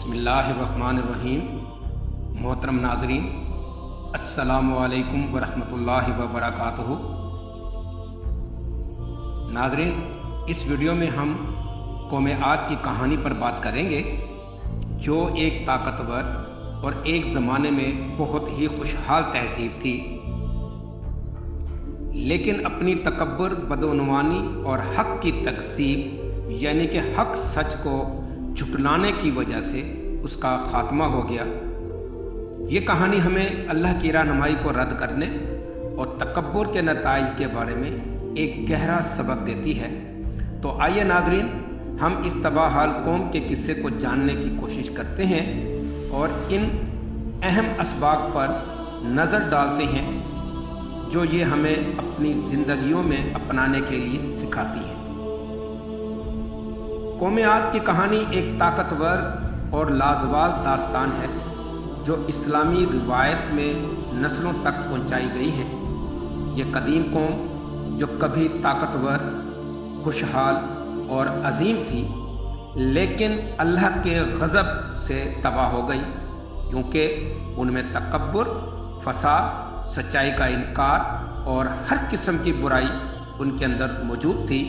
बिस्मिल्लाहिर्रहमानिर्रहीम। मोहतरम नाजरीन, अस्सलामु अलैकुम वरहमतुल्लाहि वबरकातुहू। नाजरीन, इस वीडियो में हम कौम आद की कहानी पर बात करेंगे, जो एक ताकतवर और एक ज़माने में बहुत ही खुशहाल तहजीब थी, लेकिन अपनी तकब्बुर, बदउनवानी और हक़ की तकसीब यानी कि हक़ सच को झुटलाने की वजह से उसका ख़ात्मा हो गया। ये कहानी हमें अल्लाह की रहनुमाई को रद्द करने और तकब्बुर के नताइज के बारे में एक गहरा सबक देती है। तो आइए नाजरीन, हम इस तबाहाल कौम के किस्से को जानने की कोशिश करते हैं और इन अहम असबाब पर नज़र डालते हैं जो ये हमें अपनी ज़िंदगियों में अपनाने के लिए सिखाती है। कौम आद की कहानी एक ताकतवर और लाजवाब दास्तान है जो इस्लामी रिवायत में नस्लों तक पहुंचाई गई है। ये कदीम कौम जो कभी ताकतवर, खुशहाल और अजीम थी, लेकिन अल्लाह के गज़ब से तबाह हो गई, क्योंकि उनमें तकब्बुर, फसाद, सच्चाई का इनकार और हर किस्म की बुराई उनके अंदर मौजूद थी।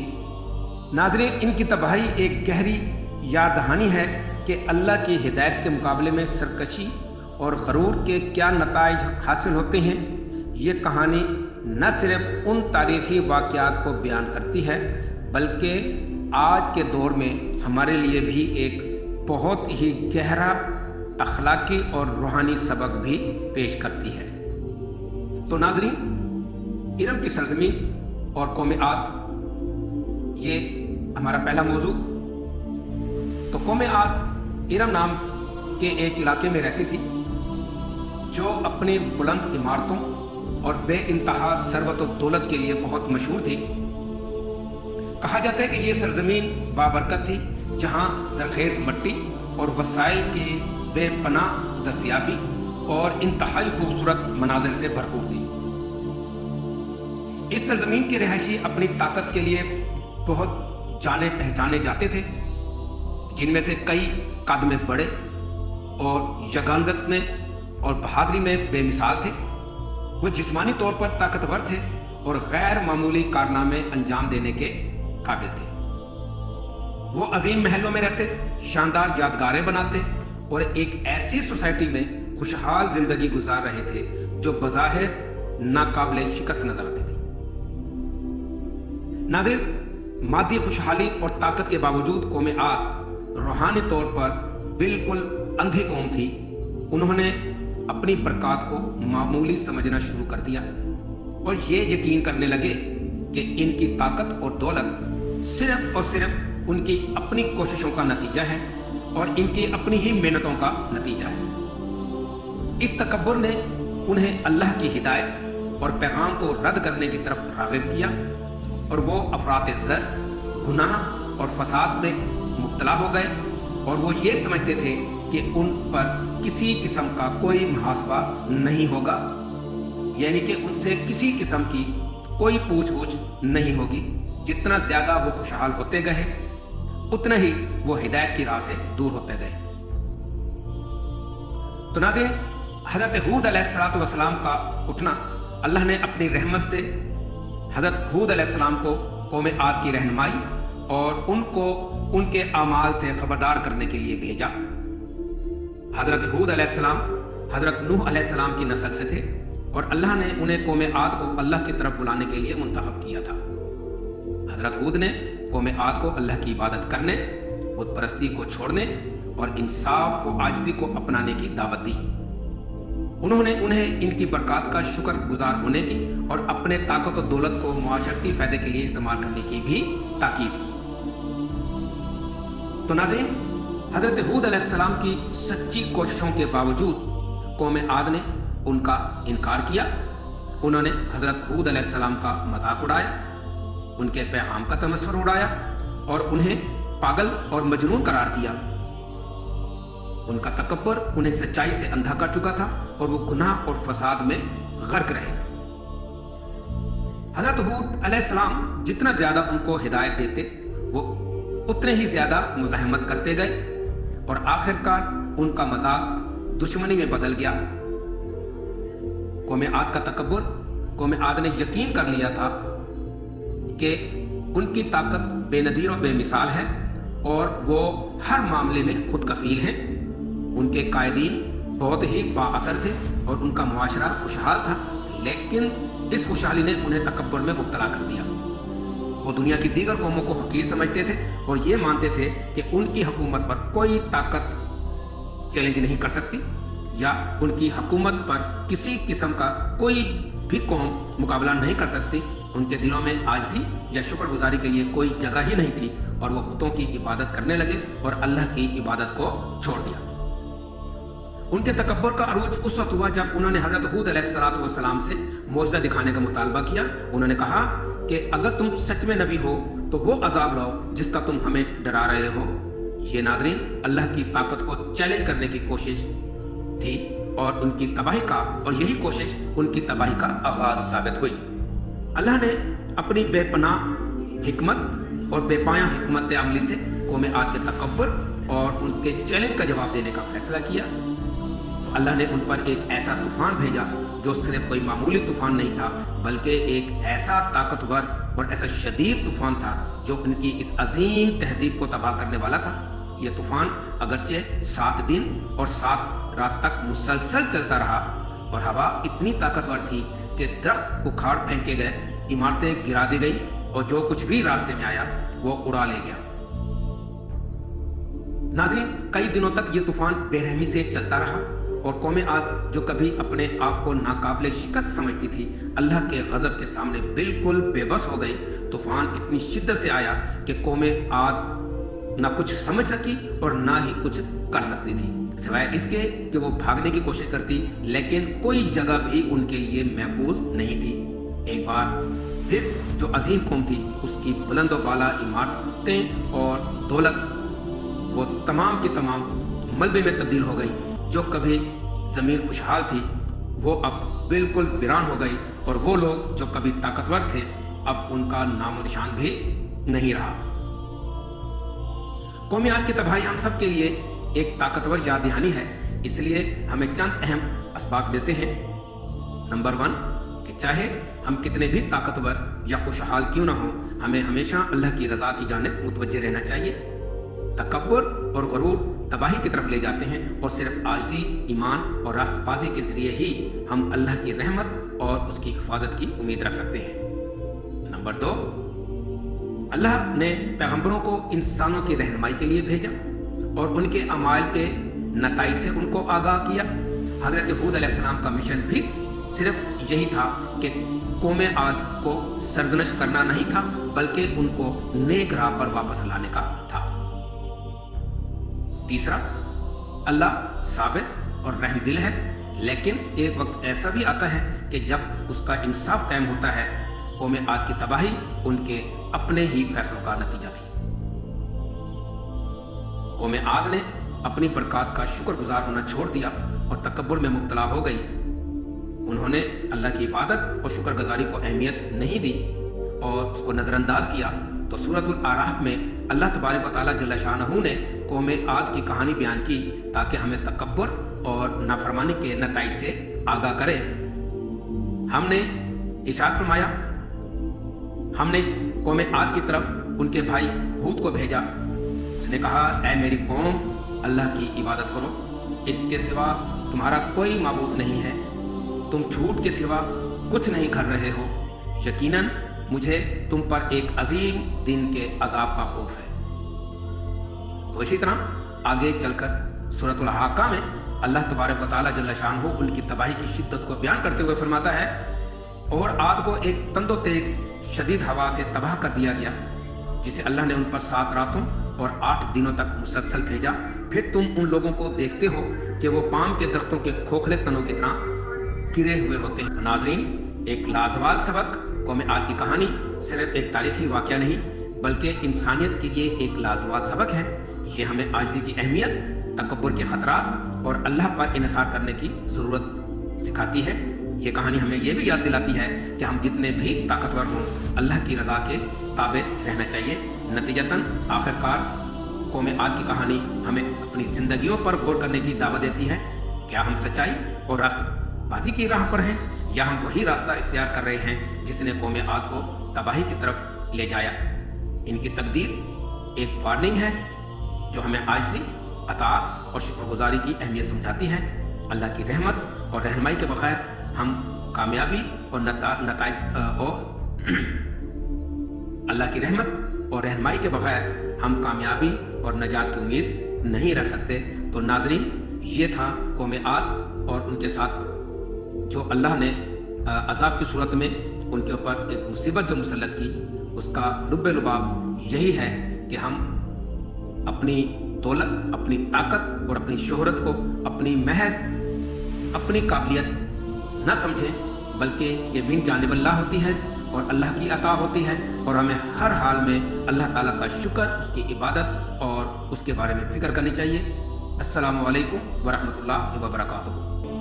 नाज़रीन, इनकी तबाही एक गहरी याद दहानी है कि अल्लाह की हिदायत के मुकाबले में सरकशी और गरूर के क्या नताइज हासिल होते हैं। ये कहानी न सिर्फ उन तारीख़ी वाक़यात को बयान करती है, बल्कि आज के दौर में हमारे लिए भी एक बहुत ही गहरा अखलाकी और रूहानी सबक भी पेश करती है। तो नाज़रीन, इरम की सरज़मीन और कौम आद, ये हमारा पहला मौजू। तो कौम आद इरम नाम के एक इलाके में रहती थी, जो अपनी बुलंद इमारतों और बेइंतहा सरवत और दौलत के लिए बहुत मशहूर थी। कहा जाता है कि ये सरजमीन बाबरकत थी, जहाँ जरखेज़ मिट्टी और वसाइल की बेपनाह दस्तयाबी और इंतहाई खूबसूरत मनाजिर से भरपूर थी। इस सरजमीन के रहायशी अपनी ताकत के लिए बहुत जाने पहचाने जाते थे, जिनमें से कई कद में बड़े और यगानत में और बहादुरी में बेमिसाल थे। वो जिस्मानी तौर पर ताकतवर थे और गैर मामूली कारनामे अंजाम देने के काबिल थे। वो अजीम महलों में रहते, शानदार यादगारें बनाते और एक ऐसी सोसाइटी में खुशहाल जिंदगी गुजार रहे थे जो बज़ाहिर नाकाबिले शिकस्त नजर आती थी। नाज़रीन, मादी खुशहाली और ताकत के बावजूद कौम आद रूहानी तौर पर बिल्कुल अंधी कौम थी। उन्होंने अपनी बरक़ात को मामूली समझना शुरू कर दिया और ये यकीन करने लगे कि इनकी ताकत और दौलत सिर्फ और सिर्फ उनकी अपनी कोशिशों का नतीजा है और इनकी अपनी ही मेहनतों का नतीजा है। इस तकब्बुर ने उन्हें अल्लाह की हिदायत और पैगाम को रद्द करने की तरफ राग़िब किया और वो अफरात ज़र, गुनाह और फसाद में मुब्तला हो गए और वो ये समझते थे कि उन पर किसी किस्म का कोई मुहासबा नहीं होगा, यानी कि उनसे किसी किस्म की कोई पूछ-गछ नहीं होगी। जितना ज़्यादा वो खुशहाल होते गए, उतना ही वो हिदायत की राह से दूर होते गए। तो नाज़रीन, हज़रत हूद अलैहिस्सलाम का उठना, अल्लाह ने अपनी रहमत से हज़रत हूद अलैहिस्सलाम को कौम आद की रहनुमाई और उनको उनके आमाल से खबरदार करने के लिए भेजा। हज़रत हूद अलैहिस्सलाम हज़रत नूह अलैहिस्सलाम की नस्ल से थे और अल्लाह ने उन्हें कौम आद को अल्लाह की तरफ बुलाने के लिए मुंतखब किया था। हज़रत हूद ने कौम आद को अल्लाह की इबादत करने, बुत परस्ती को छोड़ने और इंसाफ व आजिज़ी को अपनाने की दावत दी। उन्होंने उन्हें इनकी बरक़ात का शुक्र गुजार होने की और अपने ताकत और दौलत को मुआशरती फ़ायदे के लिए इस्तेमाल करने की भी ताकीद की। तो नाज़रीन, हज़रत हूद अलैहिस्सलाम की सच्ची कोशिशों के बावजूद कौम आद ने उनका इनकार किया। उन्होंने हज़रत हूद अलैहिस्सलाम का मजाक उड़ाया, उनके पैगाम का तमस्खुर उड़ाया और उन्हें पागल और मजनून करार दिया। उनका तकब्बुर उन्हें सच्चाई से अंधा कर चुका था और वो गुनाह और फसाद में गर्क रहे। हज़रत हूद अलैहिस्सलाम जितना ज़्यादा उनको हिदायत देते, वो उतने ही ज़्यादा मुज़ाहमत करते गए और आखिरकार ان کا مذاق دشمنی میں بدل گیا۔ قوم عاد کا تکبر، قوم عاد نے یقین کر لیا تھا کہ ان کی طاقت بے نظیر و بے مثال ہے اور وہ ہر معاملے میں خود کفیل ہیں۔ ان کے قائدین بہت ہی با اثر تھے اور ان کا معاشرہ خوشحال تھا، لیکن اس خوشحالی نے انہیں تکبر میں مبتلا کر دیا۔ وہ دنیا کی دیگر قوموں کو حقیر سمجھتے تھے اور یہ مانتے تھے کہ ان کی حکومت پر کوئی طاقت چیلنج نہیں کر سکتی یا ان کی حکومت پر کسی قسم کا کوئی بھی قوم مقابلہ نہیں کر سکتی۔ ان کے دلوں میں عاجزی یا شکر گزاری کے لیے کوئی جگہ ہی نہیں تھی اور وہ بتوں کی عبادت کرنے لگے اور اللہ کی عبادت کو چھوڑ دیا۔ ان کے تکبر کا عروج اس وقت ہوا جب انہوں نے حضرت ہود علیہ السلام سے معجزہ دکھانے کا مطالبہ کیا۔ انہوں نے کہا کہ اگر تم سچ میں نبی ہو تو وہ عذاب لاؤ جس کا تم ہمیں ڈرا رہے ہو۔ یہ ناظرین اللہ کی طاقت کو چیلنج کرنے کی کوشش تھی اور ان کی تباہی کا، اور یہی کوشش ان کی تباہی کا آغاز ثابت ہوئی۔ اللہ نے اپنی بے پناہ حکمت اور بے پایہ حکمت عملی سے قوم عاد کے تکبر اور ان کے چیلنج کا جواب دینے کا فیصلہ کیا۔ اللہ نے ان پر ایک ایسا طوفان بھیجا جو صرف کوئی معمولی طوفان نہیں تھا، بلکہ ایک ایسا طاقتور اور ایسا شدید طوفان تھا جو ان کی اس عظیم تہذیب کو تباہ کرنے والا تھا۔ یہ طوفان اگرچہ 7 دن اور 7 رات تک مسلسل چلتا رہا اور ہوا اتنی طاقتور تھی کہ درخت اکھاڑ پھینکے گئے، عمارتیں گرا دی گئی اور جو کچھ بھی راستے میں آیا وہ اڑا لے گیا۔ ناظرین، کئی دنوں تک یہ طوفان بے رحمی سے چلتا رہا اور قوم عاد جو کبھی اپنے آپ کو ناقابل شکست سمجھتی تھی، اللہ کے غضب کے سامنے بالکل بے بس ہو گئی۔ طوفان اتنی شدت سے آیا کہ قوم عاد نہ کچھ سمجھ سکی اور نہ ہی کچھ کر سکتی تھی، سوائے اس کے کہ وہ بھاگنے کی کوشش کرتی، لیکن کوئی جگہ بھی ان کے لیے محفوظ نہیں تھی۔ ایک بار پھر جو عظیم قوم تھی، اس کی بلند و بالا عمارتیں اور دولت وہ تمام کی تمام ملبے میں تبدیل ہو گئی۔ جو کبھی زمین خوشحال تھی وہ اب بالکل ویران ہو گئی اور وہ لوگ جو کبھی طاقتور تھے اب ان کا نام و نشان بھی نہیں رہا۔ قوم عاد کی تباہی ہم سب کے لیے ایک طاقتور یاد دہانی ہے، اس لیے ہمیں چند اہم اسباق ملتے ہیں۔ نمبر 1 کہ چاہے ہم کتنے بھی طاقتور یا خوشحال کیوں نہ ہوں، ہمیں ہمیشہ اللہ کی رضا کی جانب متوجہ رہنا چاہیے۔ تکبر اور غرور تباہی کی طرف لے جاتے ہیں اور صرف عاجزی، ایمان اور راست بازی کے ذریعے ہی ہم اللہ کی رحمت اور اس کی حفاظت کی امید رکھ سکتے ہیں۔ نمبر 2، اللہ نے پیغمبروں کو انسانوں کی رہنمائی کے لیے بھیجا اور ان کے اعمال کے نتائج سے ان کو آگاہ کیا۔ حضرت ہود علیہ السلام کا مشن بھی صرف یہی تھا کہ قوم عاد کو سرزنش کرنا نہیں تھا، بلکہ ان کو نیک راہ پر واپس لانے کا تھا۔ تیسرا، اللہ صابر اور رحم دل ہے، لیکن ایک وقت ایسا بھی آتا ہے کہ جب اس کا انصاف قائم ہوتا ہے۔ قوم عاد کی تباہی ان کے اپنے ہی فیصلوں کا نتیجہ تھی۔ قوم عاد نے اپنی برکات کا شکر گزار ہونا چھوڑ دیا اور تکبر میں مبتلا ہو گئی۔ انہوں نے اللہ کی عبادت اور شکر گزاری کو اہمیت نہیں دی اور اس کو نظر انداز کیا۔ تو سورۃ الاعراف میں اللہ تبارک و تعالیٰ جل شانہ نے قوم عاد کی کہانی بیان کی تاکہ ہمیں تکبر اور نافرمانی کے نتائج سے آگاہ کرے۔ ہم نے ارشاد فرمایا، ہم نے قوم عاد کی طرف ان کے بھائی ہود کو بھیجا۔ اس نے کہا، اے میری قوم، اللہ کی عبادت کرو، اس کے سوا تمہارا کوئی معبود نہیں ہے، تم جھوٹ کے سوا کچھ نہیں کر رہے ہو، یقیناً مجھے تم پر ایک عظیم دن کے عذاب کا خوف ہے۔ تو اسی طرح آگے چل کر سورۃ الحاقہ میں اللہ تبارک و تعالیٰ جل شانہ ان کی تباہی کی شدت کو بیان کرتے ہوئے فرماتا ہے، اور عاد کو ایک تند و تیز شدید ہوا سے تباہ کر دیا گیا، جسے اللہ نے ان پر 7 راتوں اور 8 دنوں تک مسلسل بھیجا۔ پھر تم ان لوگوں کو دیکھتے ہو کہ وہ پام کے درختوں کے کھوکھلے تنوں کی طرح گرے ہوئے ہوتے ہیں۔ ناظرین، ایک لازوال سبق، قوم عاد کی کہانی صرف ایک تاریخی واقعہ نہیں بلکہ انسانیت کے لیے ایک لازوال سبق ہے۔ یہ ہمیں عاجزی کی اہمیت، تکبر کے خطرات اور اللہ پر انحصار کرنے کی ضرورت سکھاتی ہے۔ یہ کہانی ہمیں یہ بھی یاد دلاتی ہے کہ ہم جتنے بھی طاقتور ہوں، اللہ کی رضا کے تابع رہنا چاہیے۔ نتیجتاً آخرکار कौम आद की कहानी हमें अपनी जिंदगियों पर गौर करने की दावत देती है। क्या हम सच्चाई और रास्तबाजी की राह पर हैं, या हम वही रास्ता इख्तियार कर रहे हैं जिसने कौम आद को तबाही की तरफ ले जाया। इनकी तकदीर एक वार्निंग है जो हमें आजिज़ी, अताअत और शुक्रगुजारी की अहमियत समझाती है। अल्लाह की रहमत और रहनुमाई के बगैर हम कामयाबी और नताइज अल्लाह की रहमत और रहनुमाई के बगैर हम कामयाबी और नजात की उम्मीद नहीं रख सकते। तो नाज़रीन, ये था कौम आद और उनके साथ जो अल्लाह ने अज़ाब की सूरत में उनके ऊपर एक मुसीबत जो मुसल्लत की, उसका लुब्बे लुबाब यही है कि हम अपनी दौलत, अपनी ताकत और अपनी शोहरत को अपनी महज अपनी काबिलियत न समझें, बल्कि ये मिन जानिबल्लाह होती है और अल्लाह की अता होती है, और हमें हर हाल में अल्लाह ताला का शुक्र, उसकी इबादत और उसके बारे में फिक्र करनी चाहिए। अस्सलामु अलैकुम व रहमतुल्लाहि व बरकातुहू।